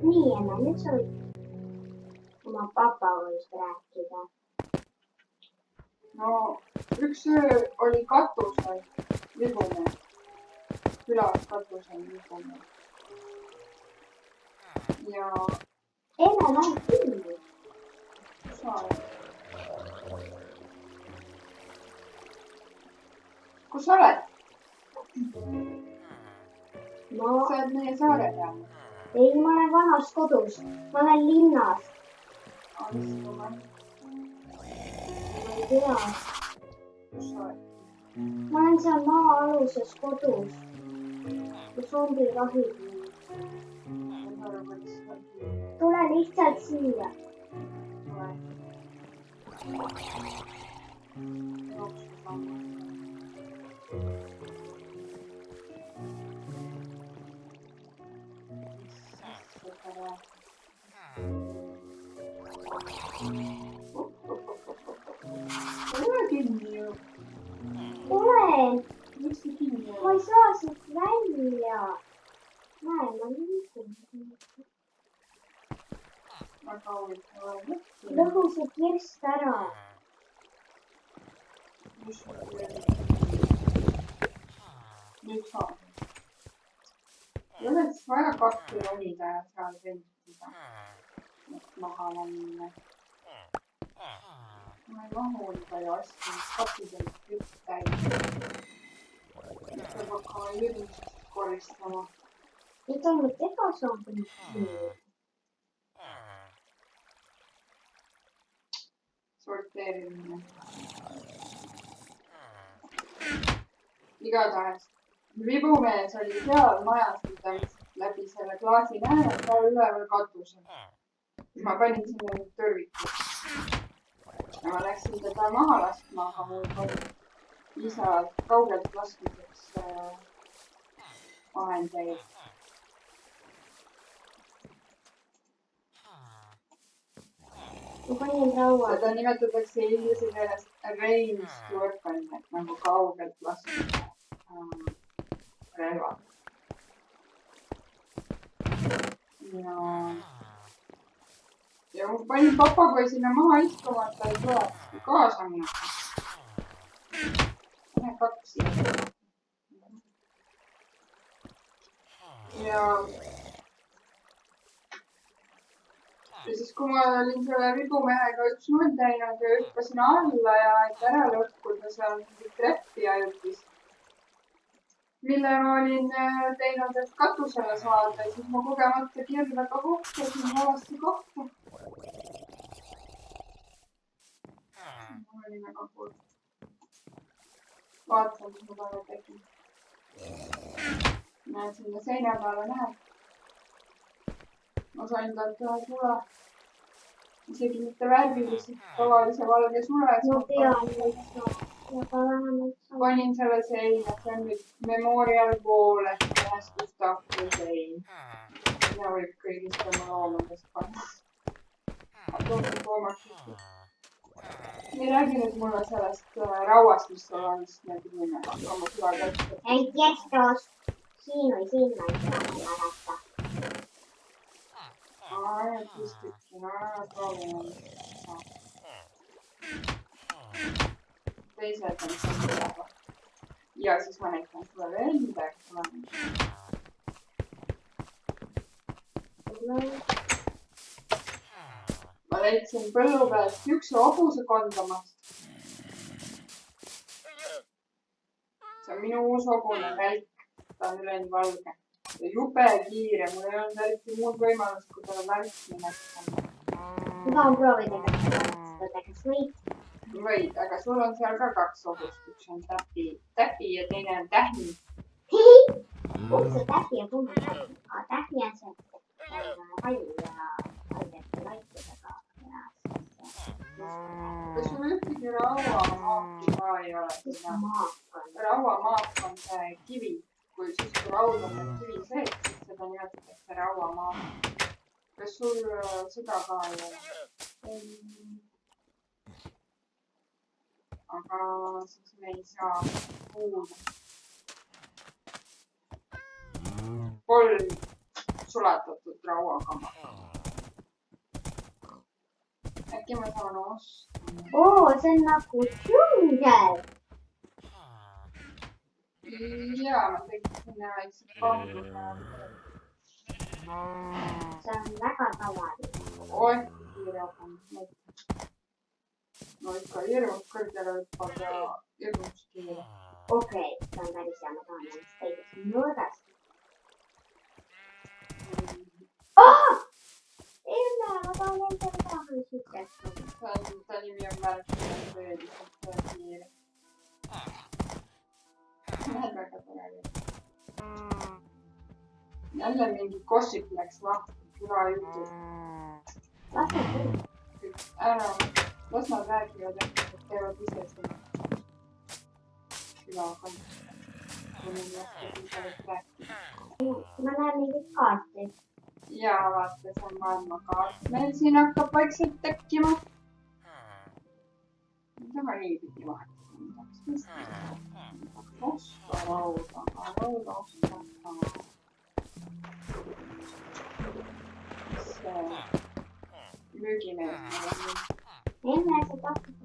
Nii, Emme, nüüd sa võid oma papagoist rääkida. No, üks öö oli katusel libume. Külas katusel libume. Ja... Emme, lähed kinni. Kus sa oled? Kus sa oled? Sa oled meie saare peal. Ei, ma olen vanas kodus. Ma olen linnas. Mis sul on? Ma ei tea. Kus sa oled? Ma olen seal maa-aluses kodus. Kus zombid vahid. Tule lihtsalt siia. Tule kinni ju. Tulen. Miks sa kinni Ma ei saa siit välja. Näe, ma liigun. Ma kaugitan olen. Lõhu see kirst ära. Nüüd saab. Ei oleks vaja kahju ronida ja seal vendida. Maha minna. Ma ei mahu palju asju, katusel kõik täis. Peab hakkama jõudmisest koristama. Nüüd ainult ebasoovib. Sorteerimine. Igatahes. Libumees oli seal majas, läbi selle klaasi näe, ka üleval katusel. Ma panin sinna nüüd tõrvikud. Ja ma läksin teda maha laskma, aga mul oli isa kaugelt laskmiseks vahendeid. Ma panin raua. Seda nimetatakse inglise keeles ranged weapon, et nagu kaugelt laskmise relvad. Ja ma panin papagoi sinna maha istuma, et ta ei tule kaasa minna. Pane kaks siia. Ja siis, kui ma olin selle ribumehega üks null teinud ja hüppasin alla ja et ära lõhkuda seal mingit treppi ajutist, mille ma olin teinud, et katusele saada, siis ma kogemata kirvega kohtasin valesse kohta. Mul oli väga kurb. Vaatan, mis ma talle tegin. Näed, sinna seina peale näed. Ma sain talt ühe sule. Isegi mitte värvilisi, tavalise valge sule. Ma tean, et sa. Aga vähemalt sa. Panin selle seina, see on nüüd Memorial Wall ehk mälestustahvli sein. Mina võib kõigist oma loomadest panna. Atoomid loomaks ühtegi. Ei räägi nüüd mulle sellest rauast, mis sul on, sest me pidime oma küla kätte. Ei kestos. Siin või sinna ei saa mäleta. Ainult üks tükki, proovime. Teised on seal üleval. Ja siis ma näitan sulle veel midagi. Ma leidsin põllu pealt ükse hobuse kondamast. See on minu uus hobune välk. Ta on üleni valge. Ja jube kiire. Mul ei olnud eriti muud võimalust, kui talle välk mineksa. Ma tahan proovida, kas võid. Võid, aga sul on seal ka kaks hobust. Üks on täpi ja teine on tähni. See täpi ja kumma täpi. Täpi on see, et hall ja valgete laitudega. Kas sul ühtegi rauamaaki ka ei ole? Rauamaak on see kivi. Kui siis, kui raud on kivi sees, siis seda nimetatakse rauamaak. Kas sul seda ka ei ole? Aga siis me ei saa kuulda. 3 sulatatud rauakama. Äkki ma saan osta. Oo, see on nagu džungel. Jaa, ma tegin sinna väikse panguse. See on väga tavaline. Oih, kiire on. No ikka hirmus kõrgele hüppab ja hirmus kiire. Okei, see on päris hea, ma tahan ennast täiesti nurgast. Enne, ma tahan endale ka sükest. Ta nimi on märkinud tõeliselt kiire. Näed väga tore. Jälle mingi kossik läks lahti, küla jutud. Las nad küll. Ära, las nad räägivad, et teevad ise seda külaga. Kui neil lahti piisavalt rääkida. Ma näen mingit kaarti. Jaa, vaata, see on maailmakaart. Meil siin hakkab vaikselt tekkima. Mida ma nii pidi vahetama? Mis osta rauda, aga rauda osta. Mis see müügimees? Enne see tahtnud.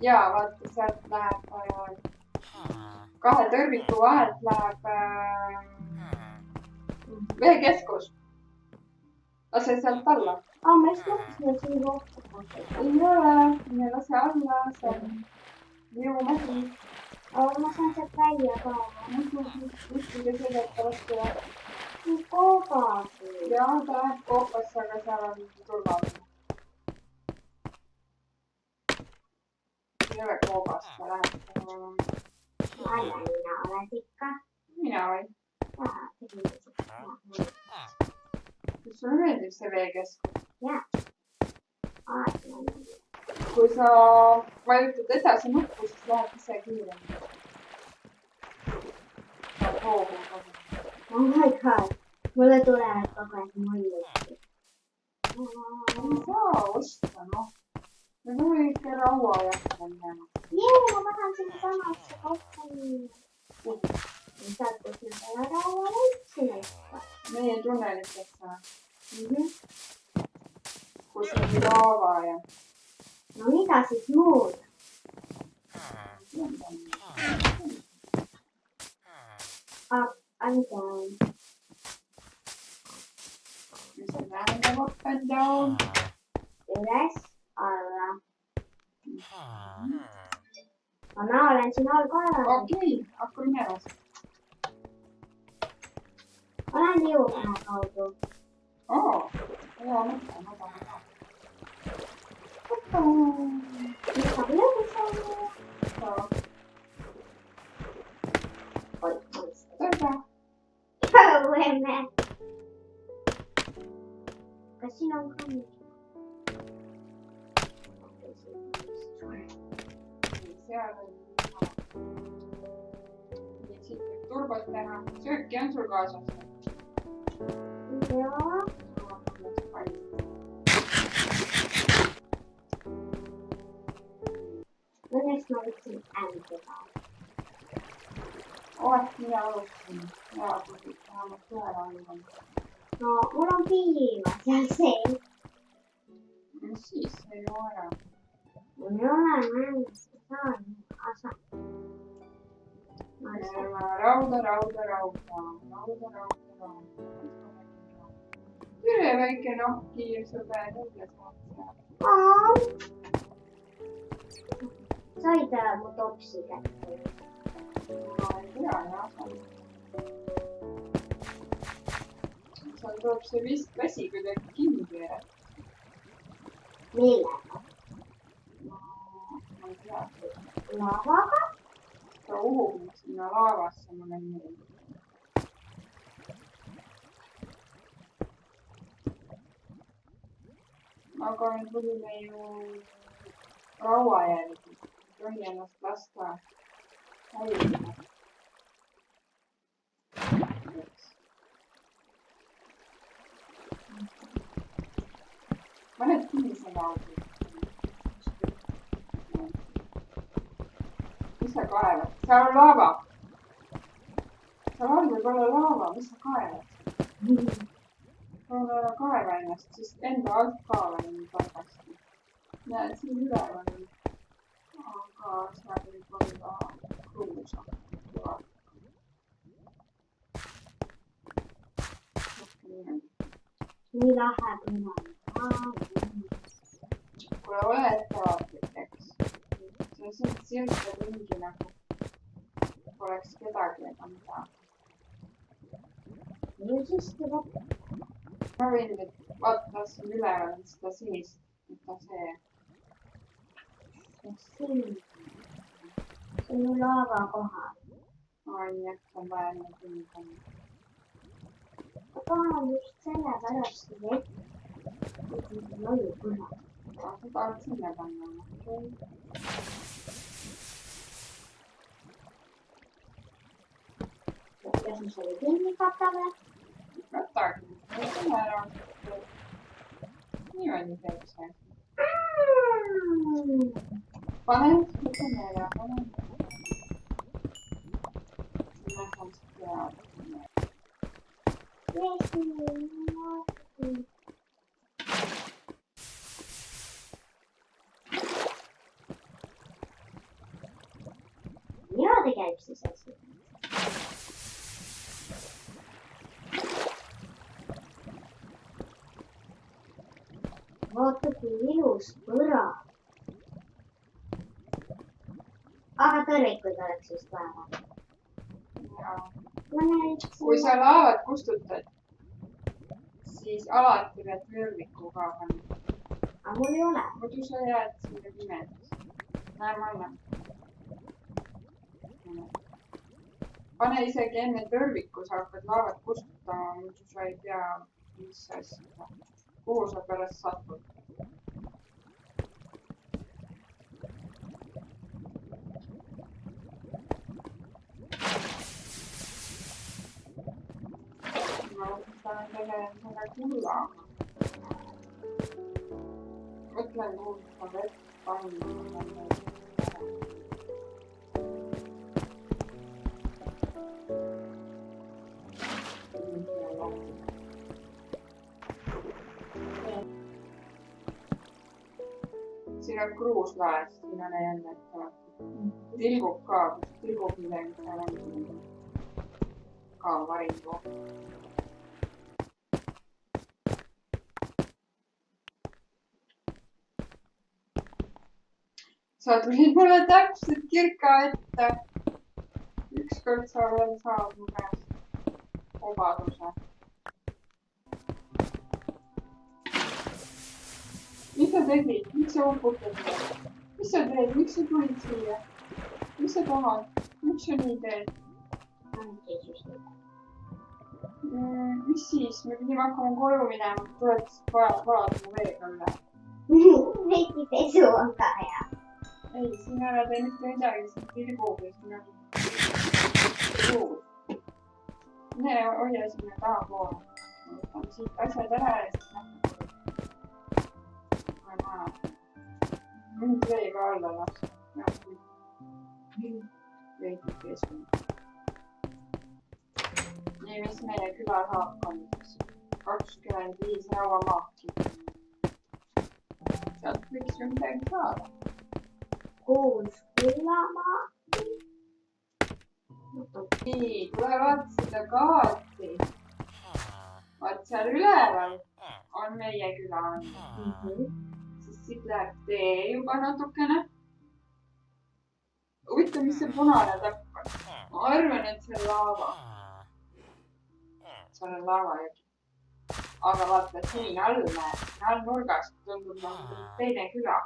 Jaa, vaata, sealt läheb kahe tõrviku vahelt läheb veekeskus. Lase sealt alla. Ma just mõtlesin, et see oli kohta. Ei ole, mine lase alla, see on jõumägi. Aga ma saan sealt välja ka. Kuskile sellepärast tuleb. Koobasi. Jaa, ta läheb koopasse, aga seal on turvaline. Ei ole koobas, ta läheb. Alla mina oled ikka. Mina või? Jaa, tegelikult. Kas sulle meeldib see veekeskus? Jaa. Kui sa vajutad edasi nuppu, siis läheb ise kiiremini. Saab hoogu kogu. Oh my god. Mulle tulevad kogu aeg mulli. Ei saa osta, noh. Me võime ikka raua jätta minema. Jee, ma tahan sinna samasse kohta minna. Saad, kus me peame raua leidsin ikka. Meie tunnelitesse. Kus on laava ja... No mida siis muud? Up and down. Mis see tähendab up and down? Üles, alla. Ma olen siin all korral. Okei, hakka minema. Olen jõupähe kaudu. Oo, hea mõte, ma tahan. Mis saab lõbus olla? Oi, mõista. Tõrda. Võime. Kas siin on ka mingi? Seal on nii siit võib turbot teha. Sööki on sul kaasas? Jaa. Õnneks ma võtsin ändida. Mina alustasin. Jaa, kui vähemalt ühele andma. No, mul on piima seal sees. Mis siis? Ei ole ära. Mul ei ole mängis. Saan asa. Rauda. Tere, väike nahkhiir, sõbe, tõmble saab. Said mu topsi kätte? Ma ei tea, jah. Seal tuleb see vist vesi kuidagi kinni keerata. Millega? Ma ei tea. Lavaga? Ta uhub sinna laavasse, mulle meeldib. Aga me tulime ju raua järgi. Tohi ennast lasta häirida. Mõned kinnised augud. Mis sa kaevad? Seal on laava. Seal on võib-olla laava. Mis sa kaevad? Proovime ära kaeva ennast, siis enda alt ka veel nii targasti. Näed, siin üleval on. Aga seal võib olla kruusa. Nii lahe punane. Kuule, ole ettevaatlik, eks. See on siuke ringi nagu poleks kedagi ega midagi. Nüüd siis tuleb. Ma võin nüüd vaata siin üleval seda sinist, mida see. See on ju laava kohal. Nii, et on vaja nii kinni panna. Aga just sellepärast see vett. See on lolli põhjal. Sa tahad sinna panna, okei. Kuidas me selle kinni katame? Katagi, võtame ära. Niimoodi teeb see. Pane, võtame ära, pane. Sinna saab see peale. Niimoodi käib siis asi. Vaata kui ilus põra. Aga tõrvikuid oleks just vaja. Kui sa laavad kustutad, siis alati pead tõrviku ka panna. Aga mul ei ole. Muidu sa jääd sinna pimedaks. Näe, ma annan. Pane isegi enne tõrviku, sa hakkad laavat kustutama, muidu sa ei tea, mis asja. Kuhu sa pärast satud? Ma pean selle kullama. Mõtlen, kuhu sa vett panna. Siin on kruus laes, siin on jälle ettevaatlik. Tilgub ka, kus tilgub midagi, seal on ka varingu. Sa tulid mulle täpselt kirka ette. Ükskord sa veel saad mu käest vabaduse. Mis sa tegid? Miks sa uputad seda? Mis sa teed? Miks sa tulid siia? Mis sa tahad? Miks sa nii teed? Mis siis? Me pidime hakkama koju minema. Tuled valad mu veega üle. Veidi pesu on ka hea. Ei, siin ära tee mitte midagi. Siin tilgub ja siin on kruus. Mine hoia sinna taha poole. Ma võtan siit asjad ära ja siis lähme. Mind vee ka alla lasta. Veidi pesu. Nii, mis meie küla saab on siis 25 rauamaaki. Sealt võiks ju midagi saada. 6 küllamaaki. Nii, tule vaata seda kaarti. Vaat seal üleval on meie küla. Siis siit läheb tee juba natukene. Huvitav, mis see punane tapp on? Ma arvan, et see on laava. Seal on laava juht. Aga vaata siin all näed, all nurgas tundub nagu teine küla.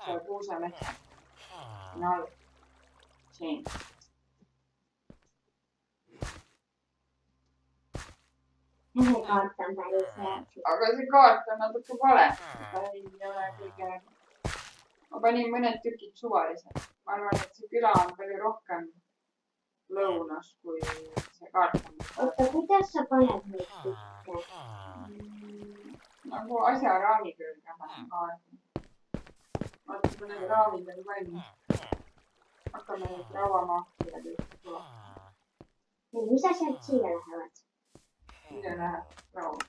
Seal kuusemetsa. Siin all. Siin. See kaart on päris hea. Aga see kaart on natuke vale. Ta ei ole kõige... Ma panin mõned tükid suvaliselt. Ma arvan, et see küla on palju rohkem lõunas, kui see kaart on. Oota, kuidas sa paned neid tükke? Nagu asja raami külge kaardi. Vaata, kui need raamid on valmis. Hakkame nüüd rauamaakile kõik tulla. Mis asjad siia lähevad? Sinne läheb raud.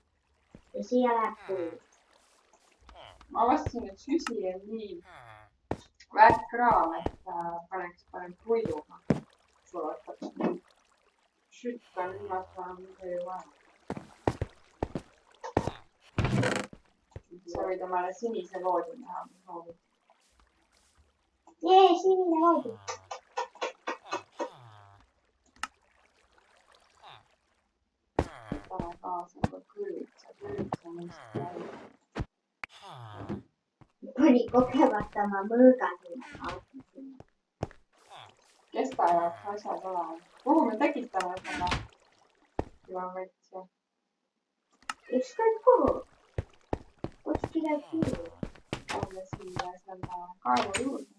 Ja siia läheb puu. Ma avastasin, et süsi on nii väärt kraam, et paneks puiduga sulataks. Sütt on viimasel ajal ju vaja. Sa võid omale sinise voodi teha, kui soovid. Jee, sinine voodi. Võtame kaasa ka kõrvitsa neist jäi. Pani kogemata oma mõõga sinna kaasa. Kes ta jaoks asjad olevad? Kuhu me tekitame seda joavetsi? Ükskõik kuhu. Kuskile kuhu. Panna siia selle kaevu juurde.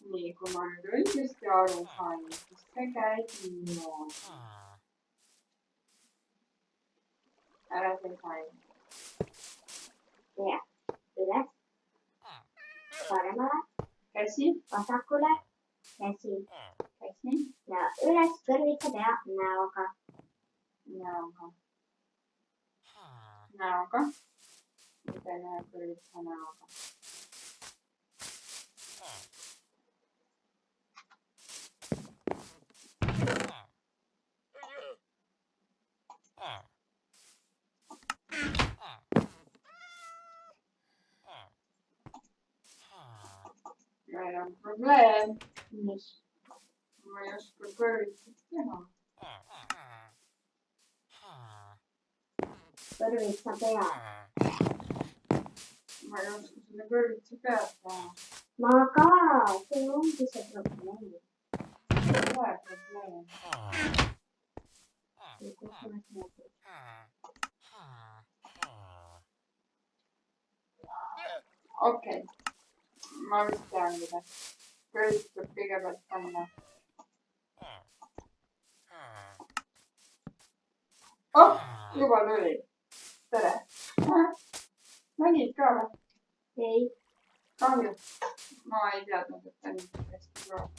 Nii, kui ma nüüd õigesti aru sain, siis see käib niimoodi. Ära see sain. Jah, üles. Paremale. Käsi. Vasakule. Käsi. Käsi. Ja üles kõrvitsa pea näoga. Näoga. Näoga. Teeme kõrvitsa näoga. Meil on probleem. Mis? Ma ei oska kõrvitsast teha. Kõrvitsa pea. Ma ei oska selle kõrvitsa pead teha. Ma ka. See ongi see probleem. See ei ole probleem. Okei. Ma vist tean, kuidas. Kõrvits peab kõigepealt panna. Oh, juba tuli. Tere. Nägid ka või? Ei. Kahju. Ma ei teadnud, et ta nii hästi tuleb.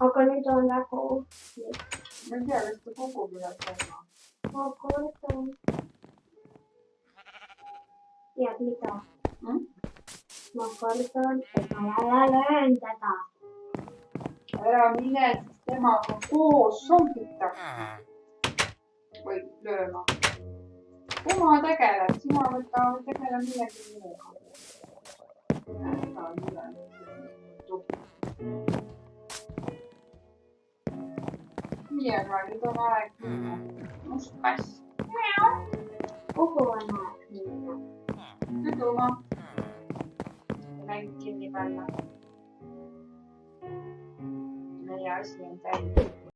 Aga nüüd on väga ohtlik. Ma ei tea, kas ta kukub üle teema. Ma kordan. Tead mida? Ma kordan, et ma jälle löön teda. Ära mine siis temaga koos sombitama. Või lööma. Tema tegeleb, sina võta tegele millegi muuga. Ta on üle. Miega nüüd on aeg minna. Must kass. Kuhu on aeg minna? Tüduma. Mäng kinni panna. Meie asi on täis.